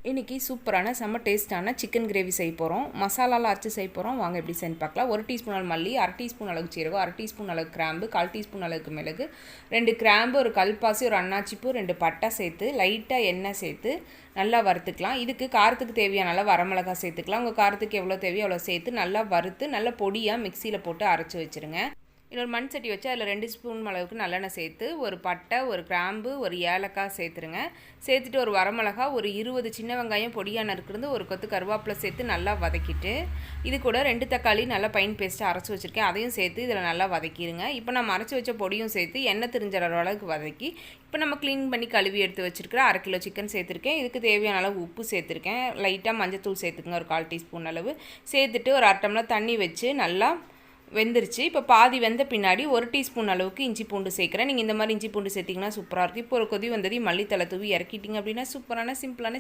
இன்றைக்கி சூப்பரான செம்ம டேஸ்ட்டான சிக்கன் கிரேவி செய்ய போகிறோம். மசாலாலாம் அரைச்சி செய்ய போகிறோம். வாங்க எப்படி செஞ்சு பார்க்கலாம். 1 டீஸ்பூன் அளவு மல்லி, 1/2 டீஸ்பூன் அளவுக்கு சீரகம், 1/2 டீஸ்பூன் அளவுக்கு கிராம்பு, 1/4 டீஸ்பூன் அளவுக்கு மிளகு, 2 கிராம்பு, ஒரு கல்பாசி, ஒரு அன்னாச்சிப்பூ, 2 பட்டை சேர்த்து லைட்டாக எண்ணெய் சேர்த்து நல்லா வறுத்துக்கலாம். இதுக்கு காரத்துக்கு தேவையான அளவு வரமிளகா சேர்த்துக்கலாம். உங்கள் காரத்துக்கு எவ்வளோ தேவையோ அவ்வளோ சேர்த்து நல்லா வறுத்து நல்லா பொடியாக மிக்சியில் போட்டு அரைச்சி வச்சுருங்க. இன்னொரு மண் சட்டி வச்சு அதில் 2 ஸ்பூன் அளவுக்கு நல்லெண்ணெய் சேர்த்து ஒரு பட்டை, ஒரு கிராம்பு, ஒரு ஏலக்காய் சேர்த்துருங்க. சேர்த்துட்டு ஒரு வரமிளகா, ஒரு 20 சின்ன வெங்காயம் பொடியாக நறுக்கிறது, ஒரு கொத்து கருவேப்பிலை சேர்த்து நல்லா வதக்கிட்டு இது கூட 2 தக்காளி நல்லா பைன் பேஸ்ட்டாக அரைச்சி வச்சுருக்கேன், அதையும் சேர்த்து இதில் நல்லா வதக்கிடுங்க. இப்போ நம்ம அரைச்சி வச்ச பொடியும் சேர்த்து எண்ணெய் தெரிஞ்ச அளவுக்கு வதக்கி இப்போ நம்ம க்ளீன் பண்ணி கழுவி எடுத்து வச்சுருக்கிற 1/2 கிலோ சிக்கன் சேர்த்துருக்கேன். இதுக்கு தேவையான அளவு உப்பு சேர்த்துருக்கேன். லைட்டாக மஞ்சத்தூள் சேர்த்துக்குங்க, ஒரு 1/4 டீஸ்பூன் அளவு சேர்த்துட்டு ஒரு 1/2 டம்ளர் தண்ணி வச்சு நல்லா வெந்துருச்சு. இப்போ பாதி வெந்த பின்னாடி 1 டீஸ்பூன் அளவுக்கு இஞ்சி பூண்டு சேர்க்குறேன். நீங்கள் இந்த மாதிரி இஞ்சி பூண்டு சேர்த்திங்கன்னா சூப்பராக இருக்கும். இப்போ ஒரு கொதி வந்தது மல்லித்தலை தூவி இறக்கிட்டிங்க அப்படின்னா சூப்பரான சிம்பிளான